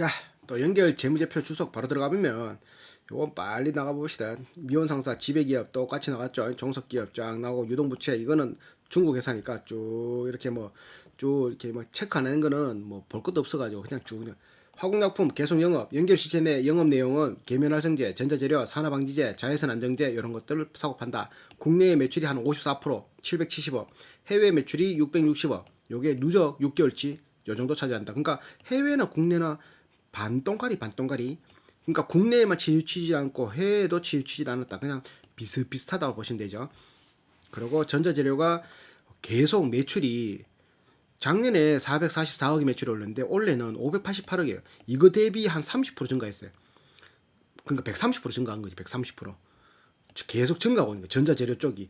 자, 또 연결 재무제표 주석 바로 들어가 보면 요건 빨리 나가 봅시다. 미혼상사 지배기업 똑같이 나갔죠. 종속기업 쫙 나오고 유동부채 이거는 중국 회사니까 쭉 이렇게 쭉 이렇게 체크하는 거는 뭐 볼 것도 없어가지고 그냥 쭉 그냥 화공약품 계속 영업, 연결시체 내 영업 내용은 계면활성제, 전자재료, 산화방지제, 자외선 안정제 이런 것들을 사고 판다. 국내의 매출이 한 54%, 770억, 해외 매출이 660억. 요게 누적 6개월치 요 정도 차지한다. 그러니까 해외나 국내나 반똥가리 반똥가리. 그러니까 국내에만 치우치지 않고 해외에도 치우치지 않았다. 그냥 비슷비슷하다고 보시면 되죠. 그리고 전자재료가 계속 매출이 작년에 444억이 매출이 올랐는데 올해는 588억이에요. 이거 대비 한 30% 증가했어요. 그러니까 130% 증가한 거지. 130%. 계속 증가하고 있는 거예요. 전자재료 쪽이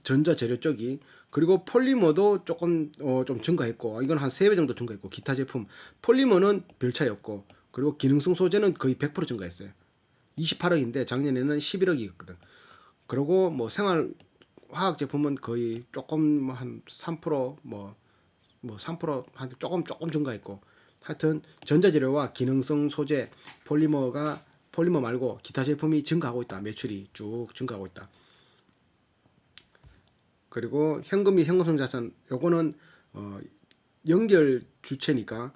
전자재료 쪽이. 그리고 폴리머도 조금 좀 증가했고 이건 한 3배 정도 증가했고 기타 제품 폴리머는 별 차이 없고 그리고 기능성 소재는 거의 100% 증가했어요. 28억인데 작년에는 11억이었거든. 그리고 뭐 생활 화학 제품은 거의 조금 한 3%한 조금 증가했고 하여튼 전자재료와 기능성 소재 폴리머 말고 기타 제품이 증가하고 있다. 매출이 쭉 증가하고 있다. 그리고 현금 및 현금성 자산 요거는 연결 주체니까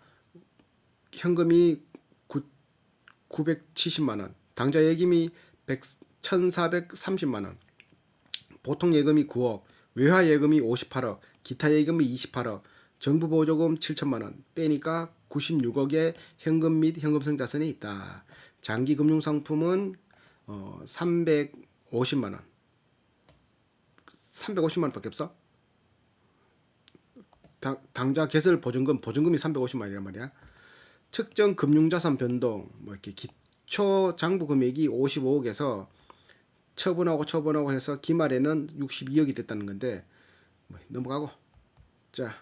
현금이 970만 원, 당좌 예금이 1,430만 원, 보통 예금이 9억, 외화 예금이 58억, 기타 예금이 28억, 정부 보조금 7천만 원 빼니까 96억의 현금 및 현금성 자산이 있다. 장기 금융 상품은 350만 원. 350만 원밖에 없어? 당좌 개설 보증금이 350만 원이란 말이야. 특정 금융자산 변동 뭐 이렇게 기초 장부 금액이 55억에서 처분하고 해서 기말에는 62억이 됐다는 건데 넘어가고. 자,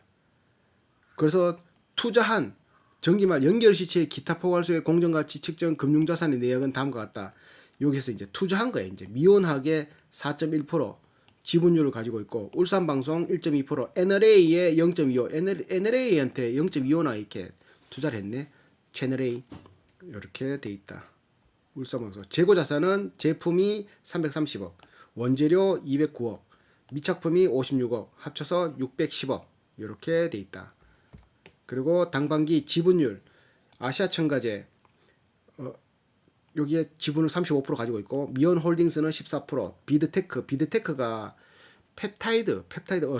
그래서 투자한 정기말 연결시체의 기타 포괄소의 공정가치 측정 금융자산의 내역은 다음과 같다. 여기서 이제 투자한 거예요. 이제 미온하게 4.1%, 지분율을 가지고 있고 울산방송 1.2%, NLA에 0.25, NLA한테 0.25나 이렇게 투자를 했네. 채널A 이렇게 돼 있다. 울산방송 재고자산은 제품이 330억, 원재료 209억, 미착품이 56억, 합쳐서 610억 이렇게 돼 있다. 그리고 당반기 지분율 아시아첨가제 여기에 지분을 35% 가지고 있고 미온홀딩스는 14%, 비드테크가 펩타이드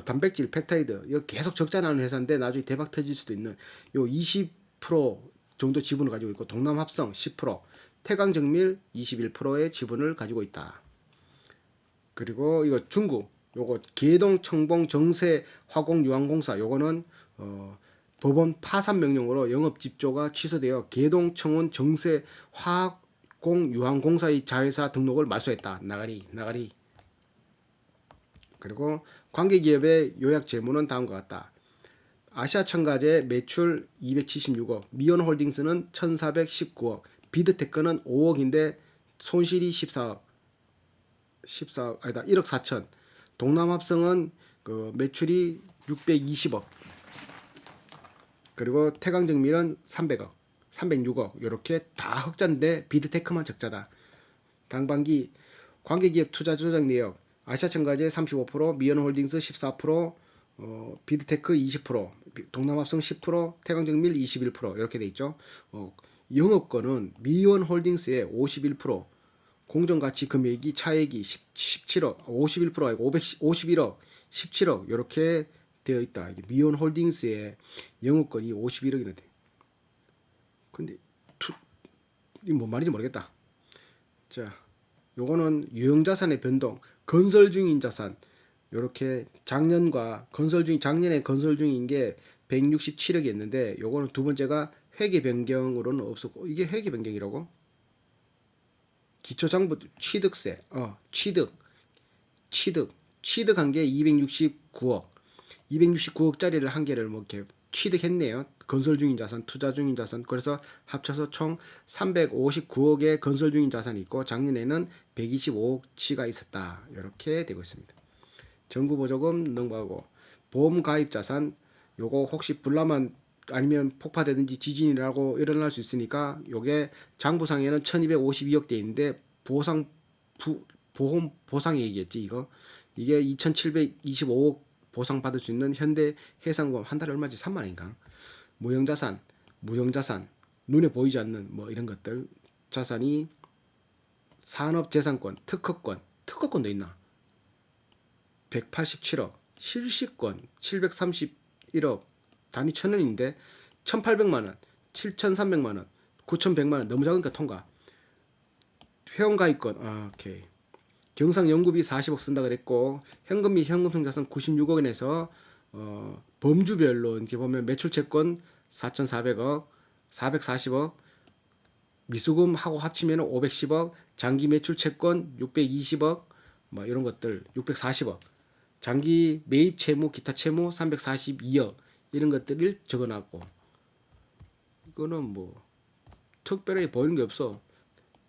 단백질 펩타이드 이거 계속 적자 나는 회사인데 나중에 대박 터질 수도 있는 요 20% 정도 지분을 가지고 있고 동남합성 10%, 태광정밀 21%의 지분을 가지고 있다. 그리고 이거 중국 요거 계동 청봉 정세 화공 유황공사 요거는 법원 파산 명령으로 영업 집조가 취소되어 계동 청원 정세 화공 유황공사의 자회사 등록을 말소했다. 나가리. 그리고 관계기업의 요약 재무는 다음과 같다. 아시아첨가제 매출 276억, 미온홀딩스는 1419억, 비드테크는 5억인데 손실이 14억, 1억 4천, 동남합성은 그 매출이 620억, 그리고 태광정밀은 300억, 306억 이렇게 다 흑자인데 비드테크만 적자다. 당반기 관계기업 투자 조정 내역 아시아첨가제 35%, 미연홀딩스 14%, 비드테크 20%, 동남합성 10%, 태광정밀 21% 이렇게 돼 있죠. 영업권은 미연홀딩스의 51%, 공정가치 금액이 차액이 17억, 51%가 아니고 51억, 17억 이렇게 되어 있다. 미연홀딩스의 영업권이 51억이나 돼. 근데 이 뭔 말인지 모르겠다. 자, 요거는 유형자산의 변동, 건설 중인 자산. 요렇게 작년에 건설 중인 게 167억이었는데 요거는 두 번째가 회계 변경으로는 없었고 이게 회계 변경이라고? 기초장부 취득세. 취득한 게 269억. 269억짜리를 한 개를 뭐 이렇게 취득했네요. 건설 중인 자산, 투자 중인 자산. 그래서 합쳐서 총 359억의 건설 중인 자산이 있고 작년에는 125억치가 있었다. 이렇게 되고 있습니다. 정부 보조금 넘어가고 보험 가입 자산 요거 혹시 불나면 아니면 폭파되든지 지진이라고 일어날 수 있으니까 요게 장부상에는 1252억 대 있는데 보험 보상 얘기겠지 이거. 이게 2725억 보상 받을 수 있는 현대 해상보험 한 달에 얼마지? 3만 원인가? 무형자산, 무형자산, 눈에 보이지 않는 뭐 이런 것들 자산이 산업재산권, 특허권도 있나? 187억, 실시권 731억, 단위 1,000원인데 1,800만 원, 7,300만 원, 9,100만 원 너무 작으니까 통과. 회원가입권, 오케이. 경상연구비 40억 쓴다 그랬고 현금 및 현금성 자산 96억 원에서 범주별로 이렇게 보면 매출채권 4,400억, 440억, 미수금하고 합치면 510억, 장기 매출채권 620억, 뭐 이런 것들 640억, 장기 매입 채무, 기타 채무 342억 이런 것들을 적어놨고 이거는 뭐 특별하게 보이는 게 없어.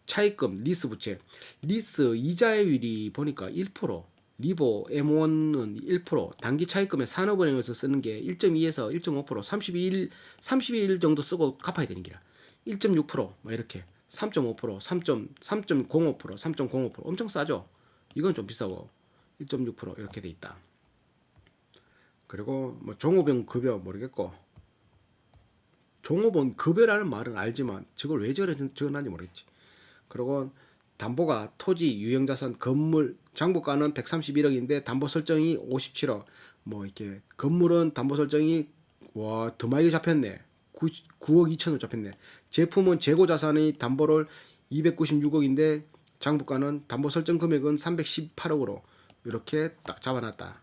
차입금, 리스 부채, 리스 이자율이 보니까 1%, 리보 M1은 1%, 단기 차입금에 산업은행에서 쓰는 게 1.2에서 1.5%, 32일 정도 쓰고 갚아야 되는 기라. 1.6%뭐 이렇게 3.5%, 3.05%, 3.05% 엄청 싸죠. 이건 좀 비싸고 1.6% 이렇게 돼 있다. 그리고 뭐 종업원 급여 모르겠고 종업원 급여라는 말은 알지만 저걸 왜 적어놨는지 모르겠지. 그리고 담보가 토지, 유형자산, 건물, 장부가는 131억인데 담보 설정이 57억. 뭐 이렇게 건물은 담보 설정이 더 많이 잡혔네. 9억 2천원 잡혔네. 제품은 재고 자산의 담보를 296억인데 장부가는 담보 설정 금액은 318억으로 이렇게 딱 잡아놨다.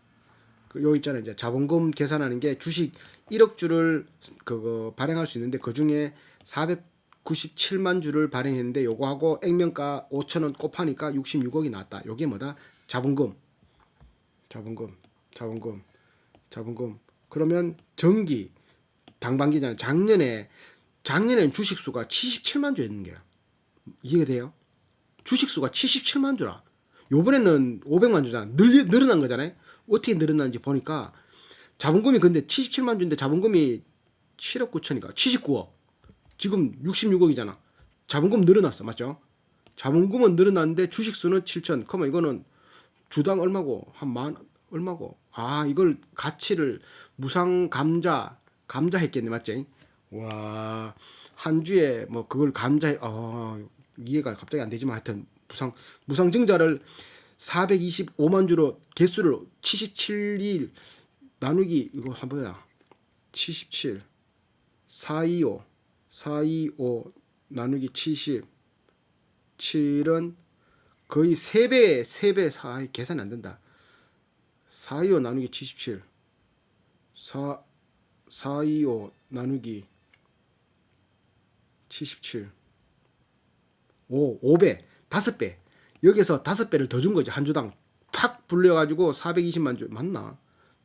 요 있잖아요. 이제 자본금 계산하는 게 주식 1억 주를 그거 발행할 수 있는데 그 중에 497만 주를 발행했는데 요거하고 액면가 5천원 곱하니까 66억이 나왔다. 요게 뭐다? 자본금. 그러면 정기 당반기잖아요. 작년엔 주식 수가 77만 주였는 거야. 이해가 돼요? 주식 수가 77만 주라. 요번에는 500만 주잖아. 늘어난 거잖아요. 어떻게 늘어난지 보니까 자본금이 근데 77만 주인데 자본금이 7억 9천이니까 79억. 지금 66억이잖아. 자본금 늘어났어. 맞죠? 자본금은 늘어났는데 주식수는 7천. 그러면 이거는 주당 얼마고? 한 만 얼마고? 이걸 가치를 무상 감자 했겠네. 맞지? 와. 한 주에 뭐 그걸 이해가 갑자기 안 되지만 하여튼 무상 증자를 425만 주로 개수를 77일 나누기 이거 한번야 77 425 나누기 70 7은 거의 3배 계산이 안 된다. 425 나누기 77 425 나누기 77 5배 5배 여기서 5배를 더 준 거지. 한 주당 팍 불려가지고 420만 주 맞나?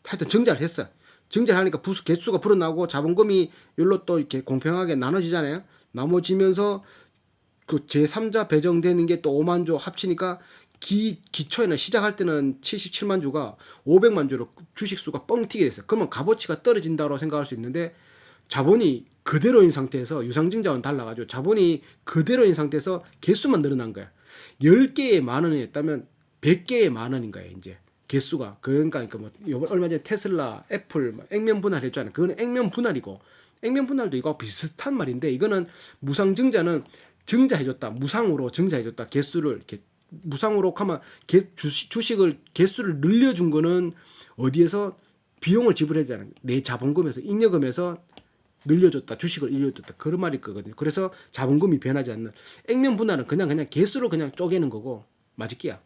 하여튼 증자를 했어. 증자를 하니까 부수 개수가 불어나고 자본금이 열로 또 이렇게 공평하게 나눠지잖아요. 나눠지면서 그 제3자 배정되는 게 또 5만 주 합치니까 기초에는 시작할 때는 77만 주가 500만 주로 주식수가 뻥 튀게 됐어요. 그러면 값어치가 떨어진다고 생각할 수 있는데 자본이 그대로인 상태에서 유상증자와는 달라가지고 자본이 그대로인 상태에서 개수만 늘어난 거야. 10개의 만 원이었다면 100개의 만 원인 거야 이제 개수가. 그러니까 뭐 얼마 전에 테슬라, 애플 액면 분할 했잖아요. 그거는 액면 분할이고 액면 분할도 이거 비슷한 말인데 이거는 무상증자는 증자해줬다. 무상으로 증자해줬다. 개수를 이렇게 무상으로 하면 주식을 개수를 늘려준 거는 어디에서 비용을 지불해야 되잖아요. 내 자본금에서 잉여금에서 늘려줬다. 주식을 늘려줬다. 그런 말일 거거든요. 그래서 자본금이 변하지 않는 액면 분할은 그냥 개수로 그냥 쪼개는 거고 맞을게야.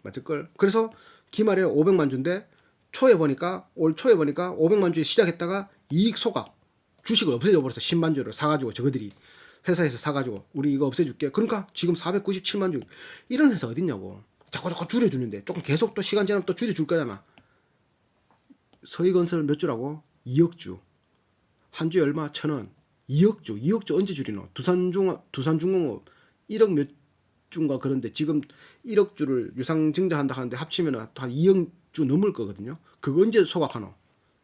맞을걸. 그래서 기말에 500만 주인데 올 초에 보니까 500만 주에 시작했다가 이익 소각 주식을 없애줘 버렸어. 10만 주를 사가지고 저거들이 회사에서 사가지고 우리 이거 없애줄게. 그러니까 지금 497만 주. 이런 회사 어딨냐고. 자꾸 줄여주는데 조금 계속 또 시간 지나면 또 줄여줄 거잖아. 서희건설 몇 주라고? 2억 주. 한 주에 얼마? 1,000원. 2억 주 언제 줄이노? 두산중공업 1억 몇 주인가 그런데 지금 1억 주를 유상증자한다 하는데 합치면 한 2억 주 넘을 거거든요. 그거 언제 소각하노?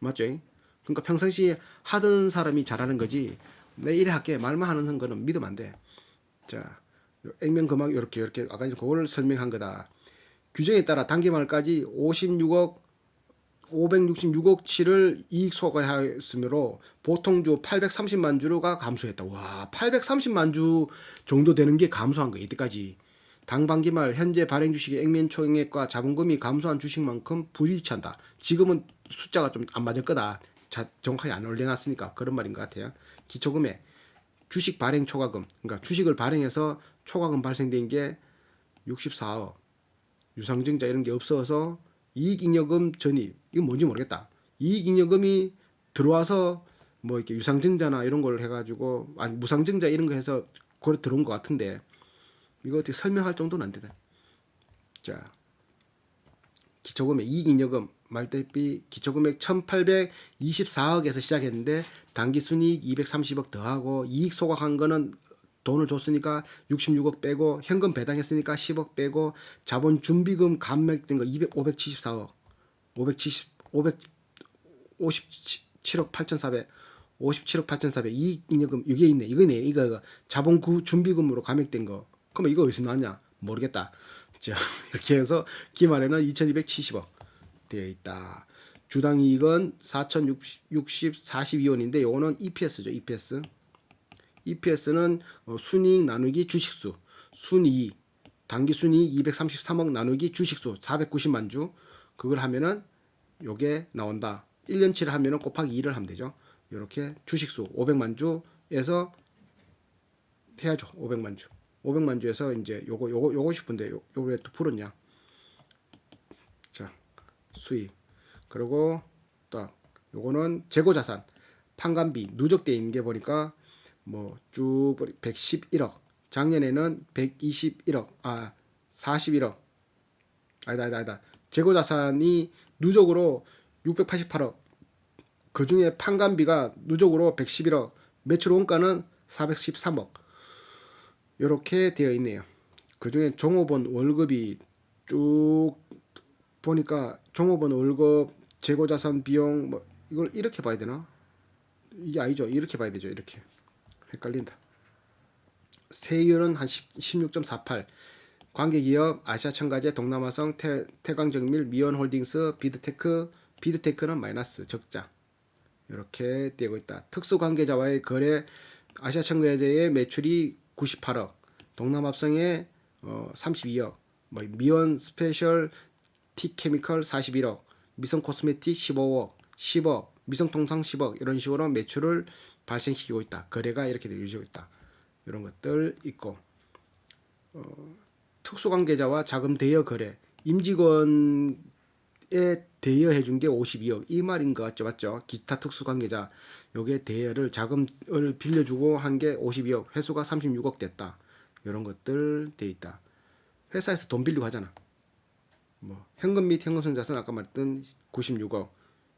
맞죠? 그러니까 평상시에 하던 사람이 잘하는 거지. 내 이래 할게 말만 하는 거는 믿으면 안 돼. 자, 액면 금액 이렇게 아까 그걸 설명한 거다. 규정에 따라 단기말까지 56억 566억 치를 이익 소과하였으므로 보통주 830만 주가 감소했다. 와, 830만 주 정도 되는 게 감소한 거야, 이때까지. 당반기 말 현재 발행 주식의 액면 총액과 자본금이 감소한 주식만큼 불일치한다. 지금은 숫자가 좀 안 맞을 거다. 정확하게 안 올려놨으니까 그런 말인 것 같아요. 기초금액, 주식 발행 초과금, 그러니까 주식을 발행해서 초과금 발생된 게 64억. 유상증자 이런 게 없어서 이익잉여금 전입 이건 뭔지 모르겠다. 이익잉여금이 들어와서 뭐 이렇게 유상증자나 이런 걸 해가지고 아니 무상증자 이런 거 해서 그래 들어온 것 같은데 이거 어떻게 설명할 정도는 안 되다. 자, 기초금액 이익잉여금 말대비 기초금액 1824억에서 시작했는데 단기순이익 230억 더하고 이익 소각한 거는 돈을 줬으니까 66억 빼고 현금 배당했으니까 10억 빼고 자본 준비금 감액된 거 574억 557억 8,400 57억 8,400 이익잉여금 이게 있네 이거 자본 준비금으로 감액된 거 그러면 이거 어디서 나왔냐 모르겠다. 자, 이렇게 해서 기말에는 2270억 되어 있다. 주당 이익은 4,060 42원인데 요거는 EPS죠. EPS는 순이익 나누기 주식수, 순이익, 단기 순이익 233억 나누기 주식수 490만 주. 그걸 하면은 요게 나온다. 1년치를 하면은 곱하기 2를 하면 되죠. 이렇게 주식수 500만 주에서 해야죠. 500만 주. 500만 주에서 이제 요거 싶은데 요거 왜 또 풀었냐? 자, 수익. 그리고 딱 요거는 재고자산, 판관비 누적돼 있는 게 보니까 뭐 쭉 111억. 작년에는 121억. 41억. 아니다. 재고자산이 누적으로 688억. 그중에 판관비가 누적으로 111억. 매출 원가는 413억. 이렇게 되어 있네요. 그중에 종업원 월급이 쭉 보니까 종업원 월급, 재고자산 비용 뭐 이걸 이렇게 봐야 되나? 이게 아니죠. 이렇게 봐야 되죠. 이렇게. 헷갈린다. 세율은 한 16.48. 관계기업 아시아첨가제, 동남아성, 태광정밀, 미원홀딩스, 비드테크는 마이너스 적자. 이렇게 되고 있다. 특수관계자와의 거래 아시아첨가제의 매출이 98억, 동남합성의 32억, 뭐 미원 스페셜 티케미컬 41억, 미성 코스메틱 15억, 10억, 미성 통상 10억 이런 식으로 매출을 발생시키고 있다. 거래가 이렇게 이루어지고 있다. 이런 것들 있고 특수관계자와 자금 대여 거래 임직원에 대여해 준 게 52억 이 말인 것 같죠, 맞죠? 기타 특수관계자 요게 대여를 자금을 빌려주고 한 게 52억 회수가 36억 됐다. 이런 것들 돼 있다. 회사에서 돈 빌리고 하잖아. 뭐 현금 및 현금성자산 아까 말했던 96억,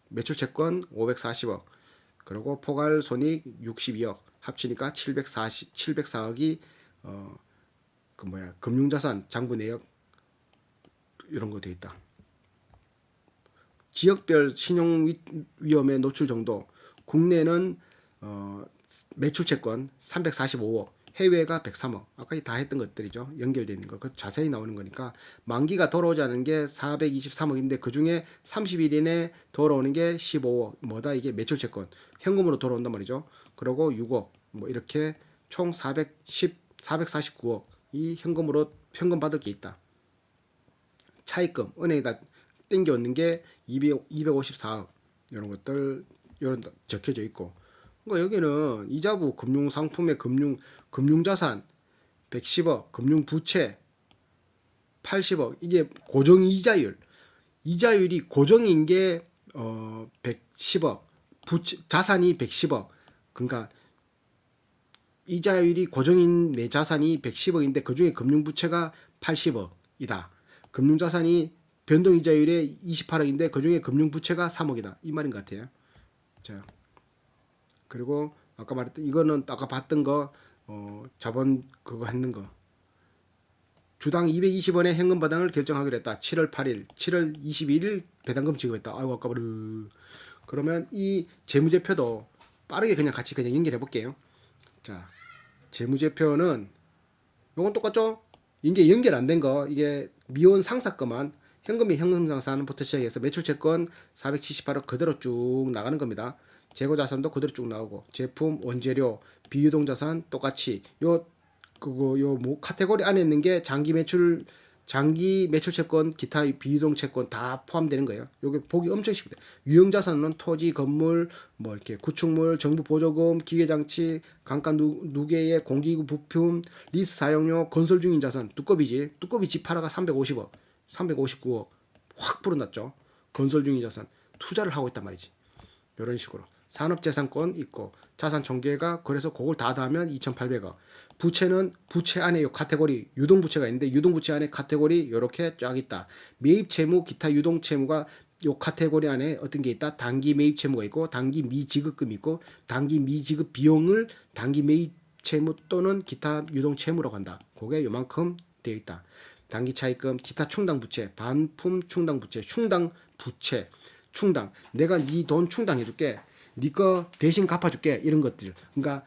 매출 채권 540억, 그리고 포괄 손익 62억 합치니까 704억이 금융자산 장부 내역 이런 거 돼 있다. 지역별 신용 위험에 노출 정도. 국내는 매출 채권 345억, 해외가 103억. 아까 다 했던 것들이죠. 연결되어 있는 거. 그 자세히 나오는 거니까 만기가 돌아오지 않은 게 423억인데 그 중에 30일 이내 돌아오는 게 15억. 뭐다 이게 매출 채권. 현금으로 돌아온단 말이죠. 그리고 6억. 뭐 이렇게 총 449억 이 현금 받을 게 있다. 차입금 은행에다 땡겨 얻는 게 254억 이런 것들 이런 적혀져 있고. 그러니까 여기는 이자부 금융상품의 금융자산 110억, 금융부채 80억 이게 이자율이 고정인 게 110억, 자산이 110억. 그러니까 이자율이 고정인 내 자산이 110억인데 그중에 금융부채가 80억이다. 금융자산이 변동이자율의 28억인데 그중에 금융부채가 3억이다. 이 말인 것 같아요. 자, 그리고 아까 말했던 이거는 아까 봤던 거 자본 그거 했는 거. 주당 220원의 현금 배당을 결정하기로 했다. 7월 8일, 7월 21일 배당금 지급했다. 아이고 아까버려. 그러면 이 재무제표도 빠르게 그냥 같이 그냥 연결해 볼게요. 자, 재무제표는 요건 똑같죠? 이게 연결 안 된 거, 이게 미혼 상사 거만 현금이 현금상산부터 시작해서 매출채권 478억 그대로 쭉 나가는 겁니다. 재고자산도 그대로 쭉 나오고, 제품, 원재료, 비유동자산 똑같이 요 카테고리 안에 있는 게 장기 매출 채권, 기타 비유동 채권 다 포함되는 거예요. 요게 보기 엄청 쉽다. 유형 자산은 토지, 건물, 뭐 이렇게 구축물, 정부 보조금, 기계장치, 강가 누계의 공기구 부품, 리스 사용료, 건설 중인 자산, 두꺼비지. 두꺼비 집 하나가 350억, 359억 확 불어났죠. 건설 중인 자산 투자를 하고 있단 말이지. 이런 식으로 산업재산권 있고 자산 총계가 그래서 그걸 다 더하면 2,800억. 부채는 부채 안에 요 카테고리 유동부채가 있는데 유동부채 안에 카테고리 이렇게 쫙 있다. 매입채무 기타 유동채무가 요 카테고리 안에 어떤 게 있다. 단기 매입채무가 있고 단기 미지급금이 있고 단기 미지급 비용을 단기 매입채무 또는 기타 유동채무라고 한다. 그게 요만큼 되어 있다. 단기 차입금, 기타 충당부채, 반품 충당부채, 충당부채, 충당. 내가 네 돈 충당해줄게. 네 거 대신 갚아줄게. 이런 것들. 그러니까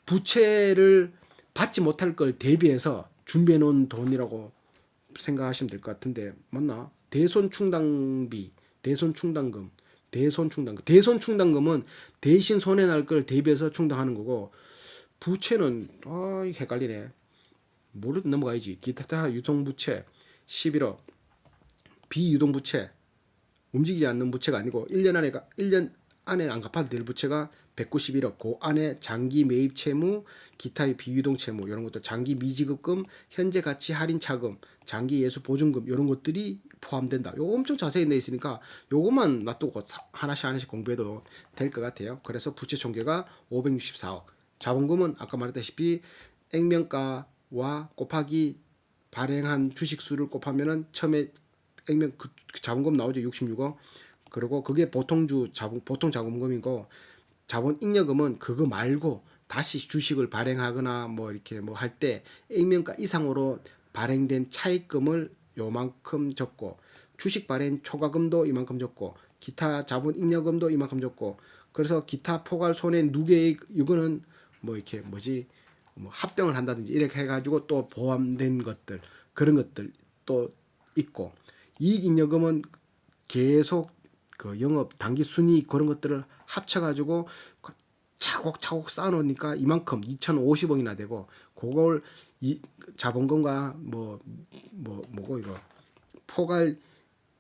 부채를 받지 못할 걸 대비해서 준비해 놓은 돈이라고 생각하시면 될 것 같은데 맞나? 대손충당비, 대손충당금, 대손충당금. 대손충당금은 대신 손해 날 걸 대비해서 충당하는 거고 부채는 헷갈리네. 모르도 넘어가야지. 기타 유동부채 11억, 비유동부채 움직이지 않는 부채가 아니고 1년 안에 안 갚아도 될 부채가 191억. 그 안에 장기 매입 채무, 기타의 비유동 채무 이런 것도 장기 미지급금, 현재 가치 할인 차금, 장기 예수 보증금 이런 것들이 포함된다. 요거 엄청 자세히 내 있으니까 요것만 놔두고 하나씩 공부해도 될 것 같아요. 그래서 부채 총계가 564억. 자본금은 아까 말했다시피 액면가와 곱하기 발행한 주식수를 곱하면은 처음에 액면 그 자본금 나오죠. 66억. 그리고 그게 보통 자본금이고 자본 잉여금은 그거 말고 다시 주식을 발행하거나 뭐 이렇게 뭐 할 때 액면가 이상으로 발행된 차익금을 요만큼 적고 주식 발행 초과금도 이만큼 적고 기타 자본 잉여금도 이만큼 적고 그래서 기타 포괄 손해 누계액 이거는 뭐 이렇게 뭐 합병을 한다든지 이렇게 해가지고 또 포함된 것들 그런 것들 또 있고 이익잉여금은 계속 그 영업 단기 순이익 그런 것들을 합쳐가지고 차곡차곡 쌓아놓으니까 이만큼 2,050억이나 되고 그걸 이 자본금과 뭐고 이거 포괄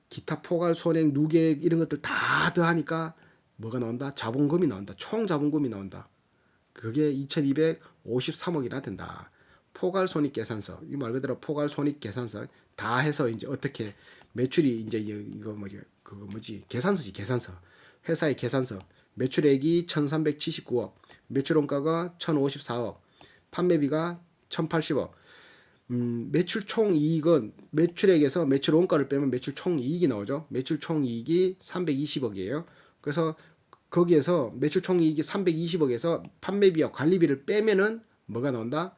기타 포괄 손익 누계액 이런 것들 다 더하니까 뭐가 나온다? 자본금이 나온다. 총 자본금이 나온다. 그게 2,253억이나 된다. 포괄 손익 계산서 이 말 그대로 포괄 손익 계산서 다 해서 이제 어떻게 매출이 이제 이거 그거 계산서지 계산서 회사의 계산서 매출액이 1,379억 매출 원가가 1,054억 판매비가 1,080억 매출 총이익은 매출액에서 매출 원가를 빼면 매출 총이익이 나오죠. 매출 총이익이 320억이에요. 그래서 거기에서 매출 총이익이 320억에서 판매비와 관리비를 빼면은 뭐가 나온다?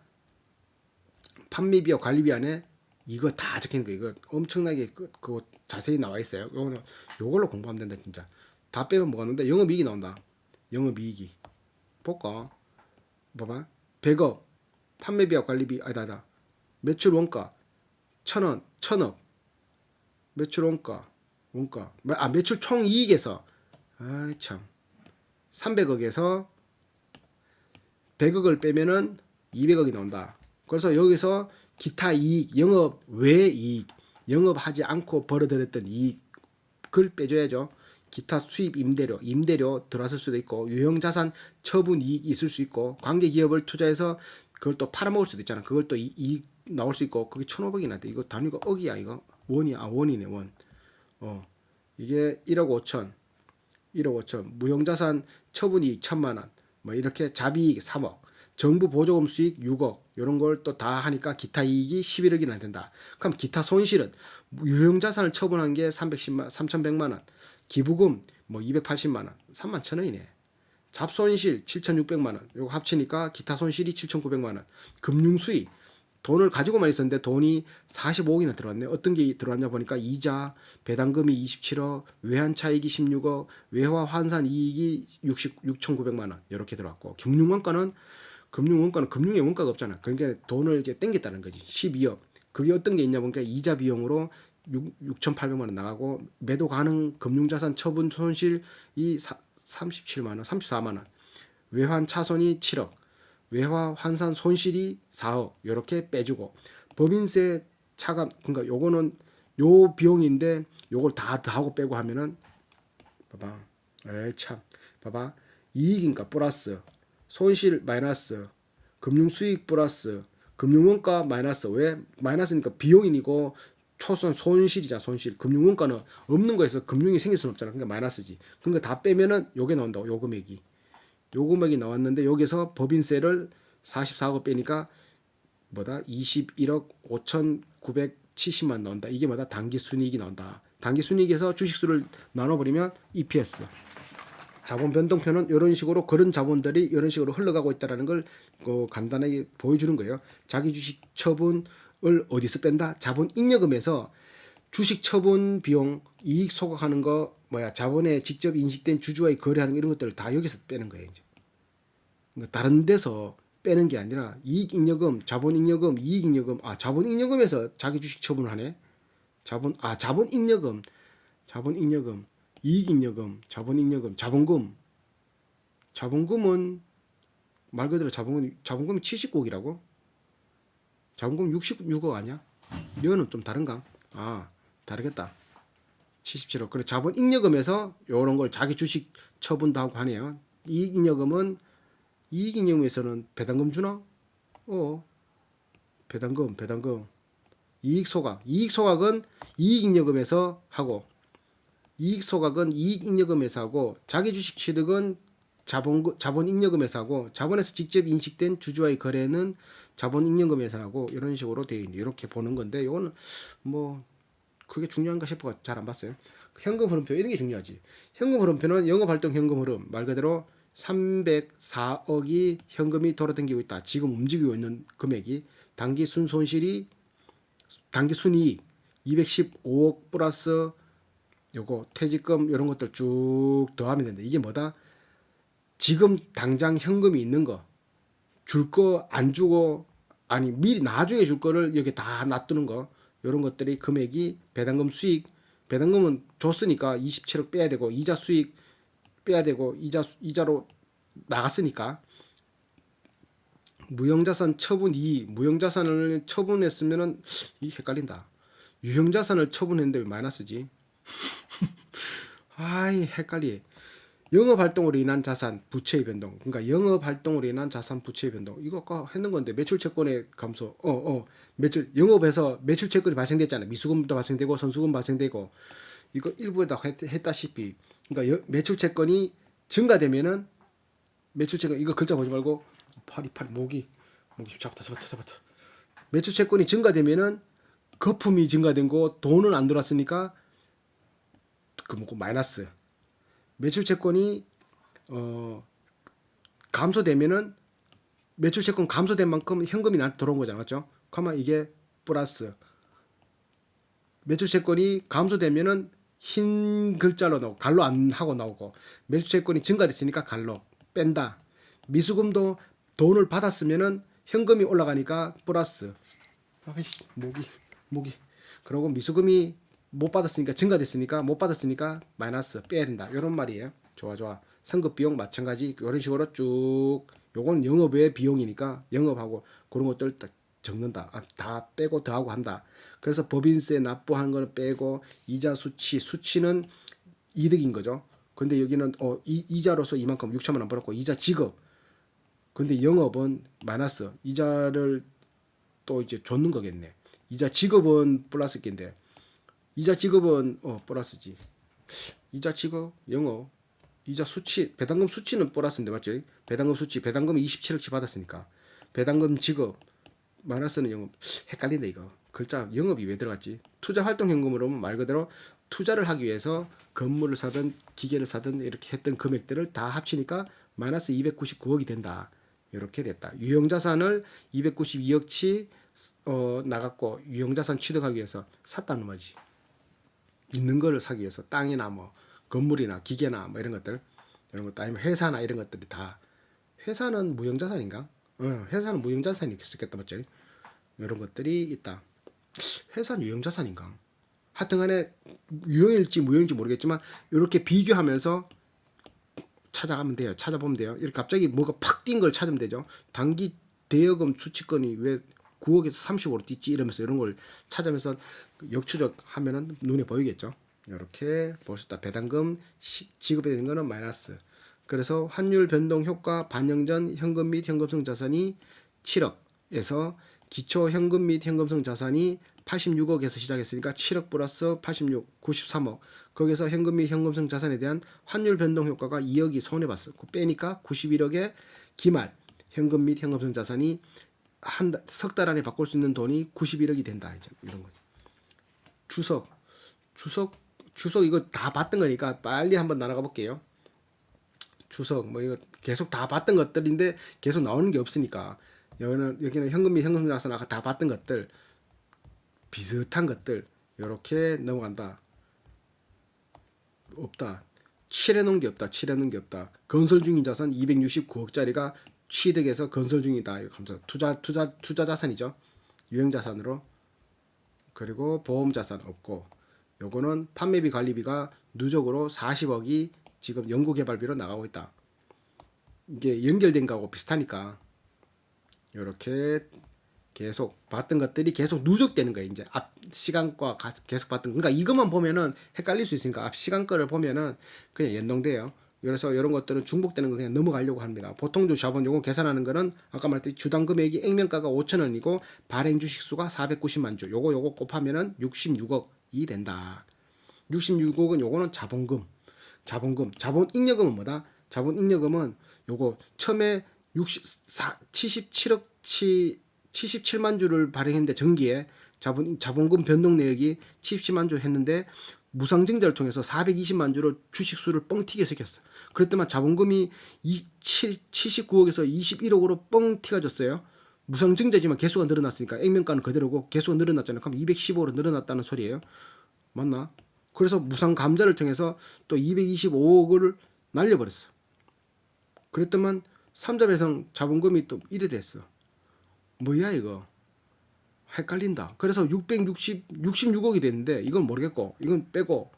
판매비와 관리비 안에 이거 다 적힌 거 이거 엄청나게 그거 자세히 나와 있어요. 요걸로 공부하면 된다 진짜. 다 빼면 뭐가 나온다? 영업이익이 나온다. 영업이익이 볼까? 봐봐. 100억 판매비와 관리비 아니다. 매출 원가 1,000원 1,000억 매출 원가 매출 총이익에서 참 300억에서 100억을 빼면은 200억이 나온다. 그래서 여기서 기타 이익, 영업 외 이익, 영업하지 않고 벌어들였던 이익을 빼줘야죠. 기타 수입 임대료 들어왔을 수도 있고 유형자산 처분 이익이 있을 수 있고 관계기업을 투자해서 그걸 또 팔아먹을 수도 있잖아. 그걸 또 이익 나올 수 있고 그게 1,500이나 돼. 이거 단위가 억이야 이거. 원이네 원. 이게 1억 5천 1억 5천 무형자산 처분이익 1,000만 원. 뭐 이렇게 잡이익 3억 정부 보조금 수익 6억 이런 걸 또 다 하니까 기타 이익이 11억이나 된다. 그럼 기타 손실은 유형자산을 처분한 게 3,100만 원 기부금 뭐 280만 원 3만 1,000원이네. 잡손실 7,600만 원 요거 합치니까 기타 손실이 7,900만 원 금융수익 돈을 가지고만 있었는데 돈이 45억이나 들어왔네. 어떤 게 들어왔냐 보니까 이자, 배당금이 27억, 외환차익이 16억, 외화 환산 이익이 6,900만 원 이렇게 들어왔고 금융원가는 금융의 원가가 없잖아. 그러니까 돈을 이제 땡겼다는 거지. 12억. 그게 어떤 게 있냐 보니까 이자 비용으로 6,800만 원 나가고 매도 가능 금융자산 처분 손실이 37만 원, 34만 원. 외환 차손이 7억. 외화 환산 손실이 4억. 이렇게 빼주고 법인세 차감 그러니까 요거는 요 비용인데 요걸 다 하고 빼고 하면은 봐봐. 에이 참. 봐봐. 이익인가 플러스 손실 마이너스 금융 수익 플러스 금융원가 마이너스 왜 마이너스니까 비용이고 초선 손실이자 손실 금융원가는 없는 거에서 금융이 생길 수는 없잖아 그러니까 마이너스지 그러니까 다 빼면은 요게 나온다고 요 금액이 나왔는데 여기서 법인세를 44억 빼니까 뭐다 21억 5,970만 나온다 이게 뭐다 당기순이익이 나온다 당기순이익에서 주식수를 나눠버리면 EPS 자본 변동표는 이런 식으로 그런 자본들이 이런 식으로 흘러가고 있다라는 걸 간단하게 보여주는 거예요. 자기 주식 처분을 어디서 뺀다? 자본 잉여금에서 주식 처분 비용, 이익 소각하는 거 자본에 직접 인식된 주주와의 거래하는 이런 것들을 다 여기서 빼는 거예요. 이제. 그러니까 다른 데서 빼는 게 아니라 이익 잉여금, 자본 잉여금, 이익 잉여금, 자본 잉여금에서 자기 주식 처분을 하네. 자본 잉여금, 이익잉여금, 자본잉여금, 자본금은 말 그대로 자본금이 70억이라고? 자본금 66억 아니야? 이거는 좀 다른가? 다르겠다. 77억. 그래 자본잉여금에서 요런 걸 자기 주식 처분도 하고 하네요. 이익잉여금에서는 배당금 주나? 배당금. 이익소각은 이익잉여금에서 하고 이익소각은 이익잉여금에서 하고 자기 주식 취득은 자본잉여금에서 하고 자본에서 직접 인식된 주주와의 거래는 자본잉여금에서 하고 이런 식으로 되어 있는데 이렇게 보는 건데 이거는 뭐 그게 중요한가 싶어 잘 안 봤어요. 현금 흐름표 이런 게 중요하지. 현금 흐름표는 영업활동 현금 흐름 말 그대로 304억이 현금이 돌아다니고 있다. 지금 움직이고 있는 금액이 당기 순이익 215억 플러스 요거 퇴직금 이런 것들 쭉 더하면 된다. 이게 뭐다? 지금 당장 현금이 있는 거 줄 거 안 주고 아니 미리 나중에 줄 거를 여기 다 놔두는 거 이런 것들이 금액이 배당금 수익 배당금은 줬으니까 27억 빼야 되고 이자 수익 빼야 되고 이자로 나갔으니까 무형자산 처분 이익 무형자산을 처분했으면은 이 헷갈린다. 유형자산을 처분했는데 왜 마이너스지? 헷갈리. 영업활동으로 인한 자산 부채의 변동. 그러니까 영업활동으로 인한 자산 부채의 변동. 이거 아까 했는 건데 매출채권의 감소. 영업에서 매출채권이 발생됐잖아요. 미수금도 발생되고 선수금 발생되고 이거 일부에다 했다시피. 그러니까 매출채권이 증가되면은 매출채권 이거 글자 보지 말고 팔이 목이 잡았다. 매출채권이 증가되면은 거품이 증가된 거 돈은 안 들어왔으니까 그 뭐고 마이너스. 매출채권이 감소되면은 매출채권 감소된 만큼 현금이 나한테 들어온 거잖아, 맞죠? 그러면 이게 플러스. 매출채권이 감소되면은 흰 글자로 나오고 갈로 안 하고 나오고 매출채권이 증가됐으니까 갈로 뺀다. 미수금도 돈을 받았으면은 현금이 올라가니까 플러스. 목이. 그리고 미수금이 못 받았으니까 증가됐으니까 못 받았으니까 마이너스 빼야 된다. 이런 말이에요. 좋아. 선급 비용 마찬가지 이런 식으로 쭉 요건 영업외 비용이니까 영업하고 그런 것들 딱 적는다. 다 빼고 더하고 한다. 그래서 법인세 납부하는 거는 빼고 이자 수치는 이득인 거죠. 근데 여기는 이자로서 이만큼 6천만 원 벌었고 이자 지급. 근데 영업은 마이너스. 이자를 또 이제 줬는 거겠네. 이자 지급은 플러스 낀데 이자 지급은 플러스지. 이자 지급 영업 이자 수치 배당금 수치는 플러스인데 맞죠? 배당금 수치 배당금 27억치 받았으니까 배당금 지급 마이너스는 영업 헷갈린다 이거. 글자 영업이 왜 들어갔지? 투자활동현금으로 말 그대로 투자를 하기 위해서 건물을 사든 기계를 사든 이렇게 했던 금액들을 다 합치니까 마이너스 299억이 된다. 이렇게 됐다. 유형자산을 292억치 나갔고 유형자산 취득하기 위해서 샀다는 말이지. 있는 거를 사기 위해서 땅이나 뭐 건물이나 기계나 뭐 이런 것도 아니면 회사나 이런 것들이 다 회사는 무형자산인가? 회사는 무형자산이 있겠다 맞죠? 이런 것들이 있다. 회사는 유형자산인가? 하여튼간에 유형일지 무형일지 모르겠지만 이렇게 비교하면서 찾아가면 돼요. 찾아보면 돼요. 이렇게 갑자기 뭐가 팍 뛴 걸 찾으면 되죠. 단기 대여금 수취권이 왜 9억에서 35로 뛰지 이러면서 이런 걸 찾으면서 역추적하면은 눈에 보이겠죠. 이렇게 볼 수 있다. 배당금 지급이 되는 거는 마이너스. 그래서 환율 변동 효과 반영 전 현금 및 현금성 자산이 7억에서 기초 현금 및 현금성 자산이 86억에서 시작했으니까 7억 플러스 86, 93억. 거기서 현금 및 현금성 자산에 대한 환율 변동 효과가 2억이 손해봤어. 빼니까 91억의 기말 현금 및 현금성 자산이 석 달 안에 바꿀 수 있는 돈이 91억이 된다. 이제 이런 거. 주석 이거 다 봤던 거니까 빨리 한번 나눠가 볼게요. 주석 뭐 이거 계속 다 봤던 것들인데 계속 나오는 게 없으니까 여기는 현금 및 현금 자산 아까 다 봤던 것들 비슷한 것들 이렇게 넘어간다. 없다. 칠해놓은 게 없다. 칠해놓은 게 없다. 건설 중인 자산 269억짜리가 취득해서 건설 중이다. 이거 감사. 투자 자산이죠. 유형 자산으로. 그리고 보험 자산 없고. 요거는 판매비 관리비가 누적으로 40억이 지금 연구개발비로 나가고 있다. 이게 연결된 거하고 비슷하니까 이렇게 계속 봤던 것들이 계속 누적되는 거예요. 이제 앞 시간과 계속 봤던 그러니까 이것만 보면은 헷갈릴 수 있으니까 앞 시간 거를 보면은 그냥 연동돼요. 그래서 이런 것들은 중복되는 거 그냥 넘어가려고 합니다. 보통주 자본 요거 계산하는 거는 아까 말했듯이 주당 금액이 액면가가 5천원이고 발행 주식 수가 490만 주. 요거 곱하면은 66억이 된다. 66억은 요거는 자본 잉여금은 뭐다? 자본 잉여금은 요거 처음에 77억 77만 주를 발행했는데 정기에 자본금 변동 내역이 77만 주 했는데 무상증자를 통해서 420만 주를 주식수를 뻥튀기해 시켰어. 그랬더만 자본금이 79억에서 21억으로 뻥튀가 졌어요. 무상증자지만 개수가 늘어났으니까 액면가는 그대로고 개수가 늘어났잖아요. 그럼 215억으로 늘어났다는 소리예요. 맞나? 그래서 무상감자를 통해서 또 225억을 날려버렸어. 그랬더만 삼자배상 자본금이 또 이래 됐어. 뭐야 이거? 헷갈린다. 그래서 66억이 됐는데 이건 모르겠고 이건 빼고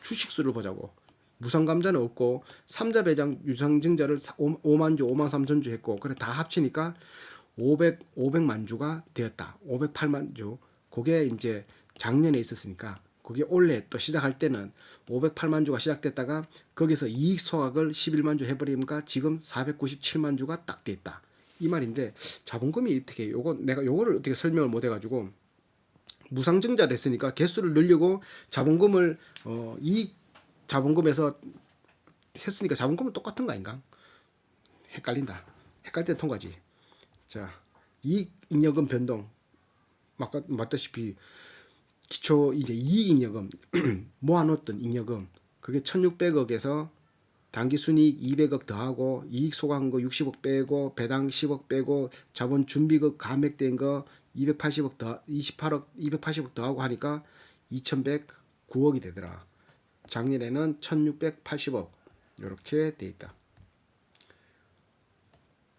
주식수를 보자고. 무상감자는 없고 삼자배당 유상증자를 5만 주, 5만 3천 주 했고 그래 다 합치니까 500만 주가 되었다. 508만 주. 그게 이제 작년에 있었으니까 그게 올해 또 시작할 때는 508만 주가 시작됐다가 거기서 이익 소각을 11만 주 해버리니까 지금 497만 주가 딱 돼 있다. 이 말인데 자본금이 어떻게 내가 요거를 어떻게 설명을 못 해가지고 무상증자를 했으니까 개수를 늘리고 자본금을 이익 자본금에서 했으니까 자본금은 똑같은 거 아닌가? 헷갈린다. 헷갈릴 때 통과지. 자, 이익 잉여금 변동 맞다시피 기초 이제 이익 잉여금 모아놓던 잉여금 그게 1,600억에서 당기 순이익 200억 더하고 이익 소각한 거 60억 빼고 배당 10억 빼고 자본 준비금 감액된 거 280억 더 28억 280억 더하고 하니까 2,109억이 되더라. 작년에는 1,680억 이렇게 돼 있다.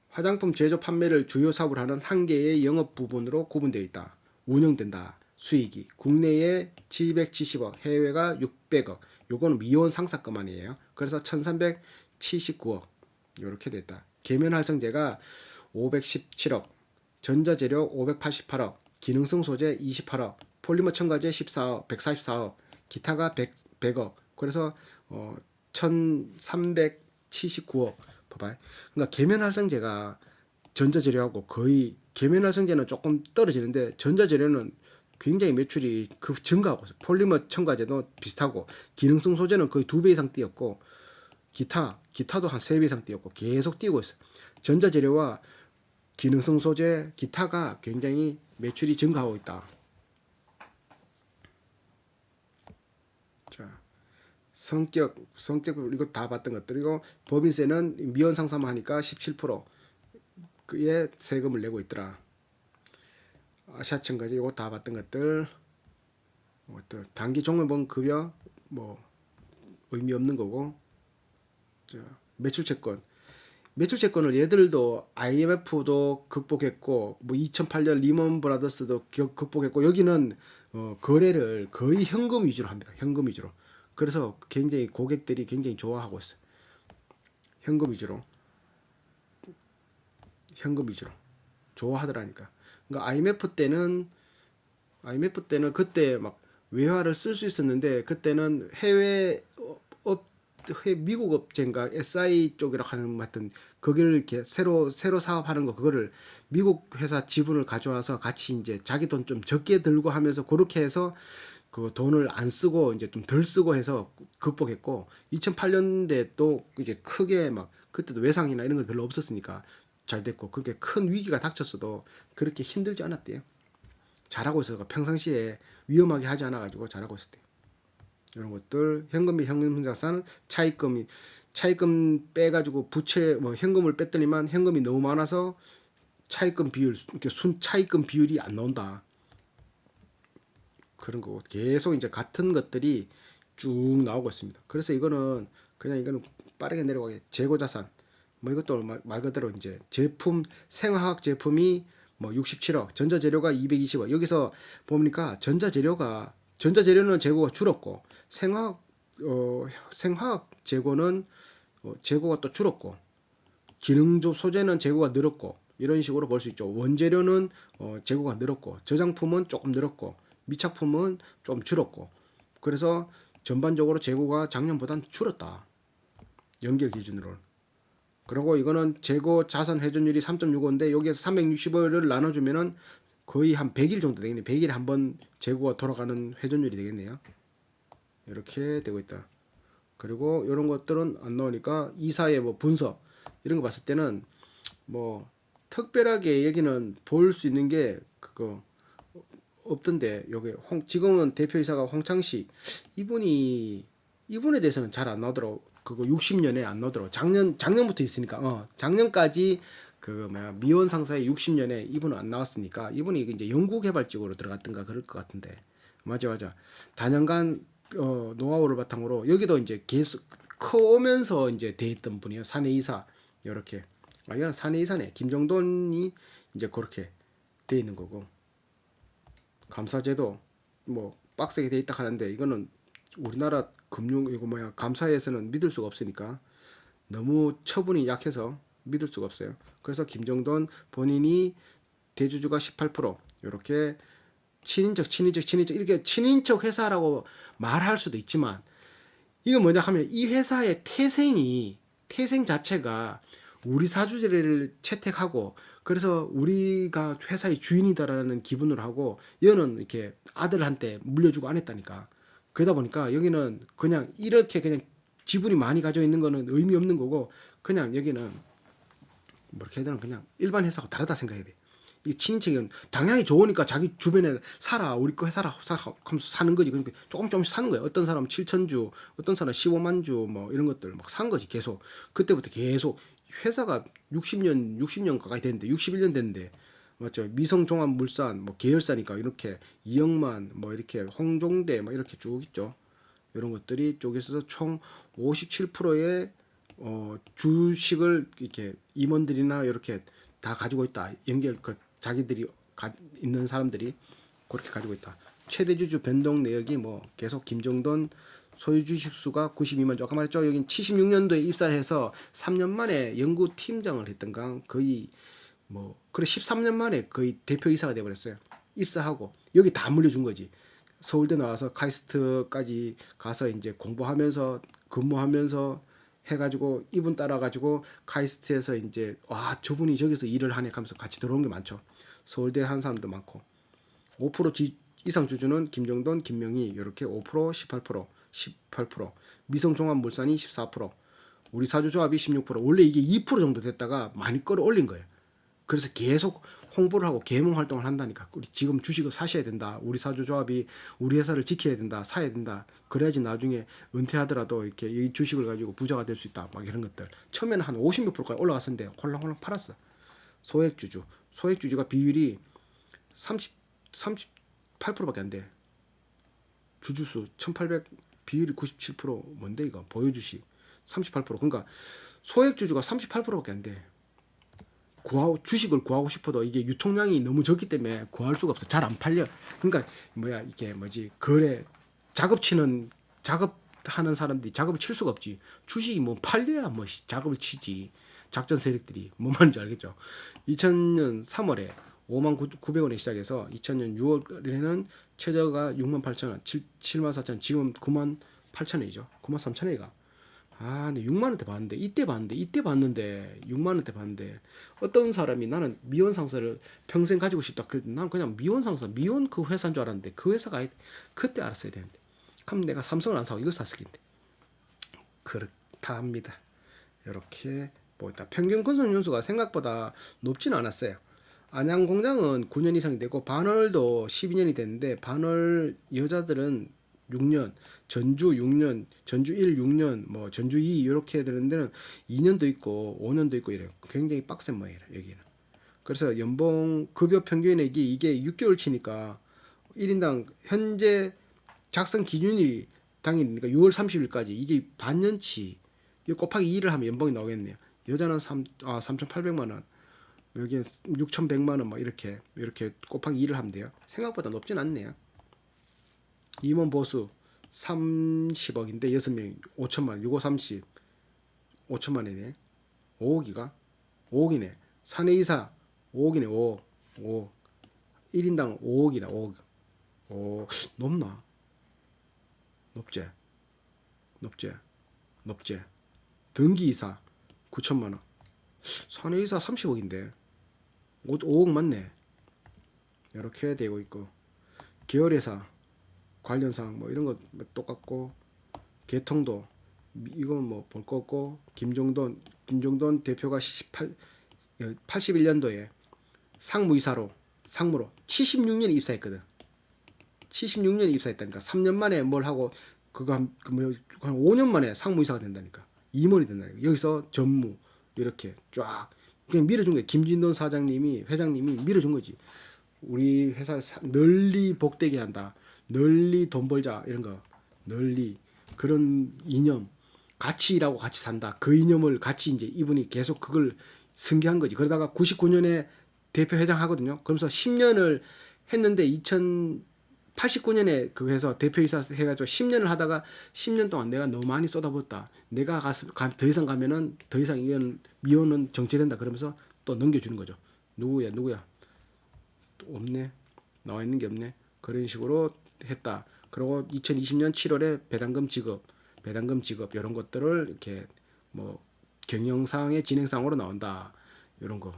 화장품 제조 판매를 주요 사업으로 하는 한 개의 영업 부분으로 구분되어 있다. 운영된다. 수익이 국내에 770억, 해외가 600억. 요거는 미혼 상사건만이에요. 그래서 1379억 이렇게 됐다. 계면 활성제가 517억, 전자재료 588억, 기능성 소재 28억, 폴리머 첨가제 14억, 144억, 기타가 100억. 그래서 1379억. 봐봐. 그러니까 계면 활성제가 전자재료하고 거의 계면 활성제는 조금 떨어지는데 전자재료는 굉장히 매출이 증가하고 있어요. 폴리머 첨가제도 비슷하고 기능성 소재는 거의 2배 이상 뛰었고 기타도 한 3배 이상 뛰었고 계속 뛰고 있어요. 전자재료와 기능성 소재, 기타가 굉장히 매출이 증가하고 있다. 자, 성격 이거 다 봤던 것들이고 법인세는 미연 상사만 하니까 17%의 세금을 내고 있더라. 아시아청까지 이거 다 봤던 것들. 단기 종업원 급여 뭐 의미 없는 거고. 자, 매출 채권. 매출 채권을 얘들도 IMF도 극복했고 뭐 2008년 리먼 브라더스도 극복했고 여기는 거래를 거의 현금 위주로 합니다. 현금 위주로. 그래서 굉장히 고객들이 굉장히 좋아하고 있어요. 현금 위주로. 현금 위주로. 좋아하더라니까. 그러니까 IMF 때는 그때 막 외화를 쓸 수 있었는데 그때는 미국 업체인가 SI 쪽이라 하는 하여튼 거기를 이렇게 새로 사업하는 거 그거를 미국 회사 지분을 가져와서 같이 이제 자기 돈 좀 적게 들고 하면서 그렇게 해서 그 돈을 안 쓰고 이제 좀 덜 쓰고 해서 극복했고 2008년대 또 이제 크게 막 그때도 외상이나 이런 거 별로 없었으니까 잘 됐고 그렇게 큰 위기가 닥쳤어도 그렇게 힘들지 않았대요. 잘하고 있어서 평상시에 위험하게 하지 않아 가지고 잘하고 있었대요. 이런 것들 현금 및 현금자산 차입금 빼가지고 부채 뭐 현금을 뺐더니만 현금이 너무 많아서 차입금 비율 이렇게 순 차입금 비율이 안 나온다. 그런 거고 계속 이제 같은 것들이 쭉 나오고 있습니다. 그래서 이거는 빠르게 내려가게 재고자산 뭐 이것도 말 그대로 이제 제품 생화학 제품이 뭐 67억 전자재료가 220억 여기서 보니까 전자재료는 재고가 줄었고 생화학 재고는 재고가 또 줄었고 기능조 소재는 재고가 늘었고 이런 식으로 볼 수 있죠. 원재료는 재고가 늘었고 저장품은 조금 늘었고 미착품은 좀 줄었고 그래서 전반적으로 재고가 작년보다는 줄었다. 연결 기준으로는. 그리고 이거는 재고 자산 회전율이 3.65인데 여기에서 365일을 나눠주면은 거의 한 100일 정도 되겠네요. 100일에 한 번 재고가 돌아가는 회전율이 되겠네요. 이렇게 되고 있다. 그리고 이런 것들은 안 나오니까 이사의 뭐 분석 이런 거 봤을 때는 뭐 특별하게 여기는 볼 수 있는 게 그거 없던데 여기 지금은 대표이사가 홍창식 이분에 대해서는 잘 안 나오더라고. 그거 60년에 안 나오더라고. 작년부터 있으니까 작년까지 그 뭐야 미원 상사의 60년에 이분은 안 나왔으니까 이분이 이제 연구개발 쪽으로 들어갔던가 그럴 것 같은데 맞아 다년간 노하우를 바탕으로 여기도 이제 계속 커오면서 이제 돼 있던 분이에요. 사내이사 이렇게 이건 사내이사네. 김정돈이 이제 그렇게 돼 있는 거고 감사제도 뭐 빡세게 돼 있다 하는데 이거는 우리나라 금융 이거 뭐야 감사에서는 믿을 수가 없으니까 너무 처분이 약해서 믿을 수가 없어요. 그래서 김정돈 본인이 대주주가 18% 이렇게 친인척 이렇게 친인척 회사라고 말할 수도 있지만 이건 뭐냐 하면 이 회사의 태생 자체가 우리 사주제를 채택하고 그래서 우리가 회사의 주인이다라는 기분으로 하고 얘는 이렇게 아들한테 물려주고 안 했다니까. 그러다 보니까 여기는 그냥 이렇게 그냥 지분이 많이 가져 있는 거는 의미 없는 거고 그냥 여기는 뭐 이렇게 해야 되나 그냥 일반 회사하고 다르다 생각해야 돼. 이 친인척은 당연히 좋으니까 자기 주변에 살아 우리 거 회사라 하면서 사는 거지. 그러니까 조금씩 사는 거야. 어떤 사람은 7천 주, 어떤 사람은 15만 주 뭐 이런 것들 막 산 거지 계속. 그때부터 계속 회사가 60년 가까이 됐는데 61년 됐는데 맞죠? 미성종합물산 뭐 계열사니까 이렇게 이영만 뭐 이렇게 홍종대 뭐 이렇게 쭉 있죠. 이런 것들이 쪽에서 총 57%의 주식을 이렇게 임원들이나 이렇게 다 가지고 있다. 자기들이 있는 사람들이 그렇게 가지고 있다. 최대 주주 변동 내역이 뭐 계속 김정돈 소유 주식 수가 92만 주. 아까 말했죠. 여긴 76년도에 입사해서 3년 만에 연구팀장을 했던가 거의 뭐 그래 13년 만에 거의 대표이사가 돼버렸어요. 입사하고 여기 다 물려준 거지. 서울대 나와서 카이스트까지 가서 이제 공부하면서 근무하면서 해가지고 이분 따라가지고 카이스트에서 이제 와 저분이 저기서 일을 하네 하면서 같이 들어온 게 많죠. 서울대 한 사람도 많고 5% 이상 주주는 김정돈, 김명희 이렇게 5%, 18%, 미성종합물산이 14%, 우리 사주조합이 16%. 원래 이게 2% 정도 됐다가 많이 끌어올린 거예요. 그래서 계속 홍보를 하고 계몽 활동을 한다니까. 우리 지금 주식을 사셔야 된다. 우리 사주조합이 우리 회사를 지켜야 된다. 사야 된다. 그래야지 나중에 은퇴하더라도 이렇게 이 주식을 가지고 부자가 될 수 있다. 막 이런 것들. 처음에는 한 50몇 프로까지 올라갔었는데 홀랑홀랑 팔았어. 소액주주가 비율이 38%밖에 안 돼. 주주수 1800 비율이 97% 뭔데 이거 보유주식 38% 그러니까 소액주주가 38%밖에 안 돼. 주식을 구하고 싶어도 이게 유통량이 너무 적기 때문에 구할 수가 없어. 잘 안 팔려. 그러니까 뭐야 이게 뭐지 거래 작업하는 사람들이 작업을 칠 수가 없지. 주식이 뭐 팔려야 뭐 작업을 치지. 작전 세력들이 뭔 말인지 알겠죠. 2000년 3월에 5만 900원에 시작해서 2000년 6월에는 최저가 6만 8천 원, 7만 4천 원, 지금 9만 8천 원이죠. 9만 3천 원이가. 근데 6만 원대 봤는데 이때 봤는데 6만 원대 봤는데 어떤 사람이 나는 미원 상사를 평생 가지고 싶다. 난 그냥 미원 상사, 미원 그 회사인 줄 알았는데 그 회사가 그때 알았어야 되는데. 그럼 내가 삼성을 안 사고 이거 샀을 텐데. 그렇다 합니다. 이렇게 뭐 일단 평균 건설 연수가 생각보다 높지는 않았어요. 안양 공장은 9년 이상이 되고 반월도 12년이 됐는데 반월 여자들은 6년, 전주 6년, 전주 1 6년, 뭐 전주 2 이렇게 되는 데는 2년도 있고 5년도 있고 이래요. 굉장히 빡센 모양이에요, 여기는. 그래서 연봉 급여 평균액이 이게 6개월 치니까 1인당 현재 작성 기준일 당일이니까 6월 30일까지 이게 반년치 이거 곱하기 2를 하면 연봉이 나오겠네요. 여자는 3,800만 원, 여기는 6,100만 원 막 이렇게 곱하기 2를 하면 돼요. 생각보다 높진 않네요. 임원 보수 30억인데 6명 5천만 원, 6호 30 5천만 원이네. 5억이가 5억이네. 사내이사 5억이네. 5억 5억 1인당 5억이다. 5억. 오, 높나? 높지? 높지? 높지? 등기이사 9천만 원. 사내이사 30억인데 5억 맞네. 이렇게 되고 있고 계열회사 관련사항 뭐 이런 거 똑같고 개통도 이건 뭐 볼 거 없고 김종돈 대표가 81년도에 상무이사로 상무로 76년에 입사했거든. 76년에 입사했다니까 3년 만에 뭘 하고 그거 한 5년 만에 상무이사가 된다니까. 임원이 된다니까. 여기서 전무 이렇게 쫙 그냥 밀어준 거야. 김진돈 회장님이 밀어준 거지. 우리 회사 널리 복되게 한다. 널리 돈 벌자 이런 거. 널리 그런 이념 같이 일하고 같이 산다. 그 이념을 같이 이제 이분이 계속 그걸 승계한 거지. 그러다가 99년에 대표 회장 하거든요. 그러면서 10년을 했는데 2089년에 그 해서 대표이사 해가지고 10년을 하다가 10년 동안 내가 너무 많이 쏟아붓었다. 내가 더 이상 가면은 더 이상 이건 미혼은 정체된다. 그러면서 또 넘겨주는 거죠. 누구야? 또 없네. 나와 있는 게 없네. 그런 식으로 했다. 그리고 2020년 7월에 배당금 지급 이런 것들을 이렇게 뭐 경영상의 진행상으로 나온다. 이런 거.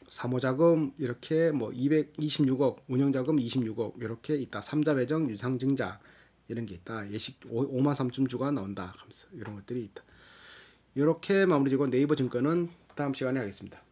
사모자금 이렇게 뭐 226억, 운영자금 26억 이렇게 있다. 삼자 배정, 유상증자 이런 게 있다. 예식 5만 3천 주가 나온다. 하면서 이런 것들이 있다. 이렇게 마무리지고 네이버 증권은 다음 시간에 하겠습니다.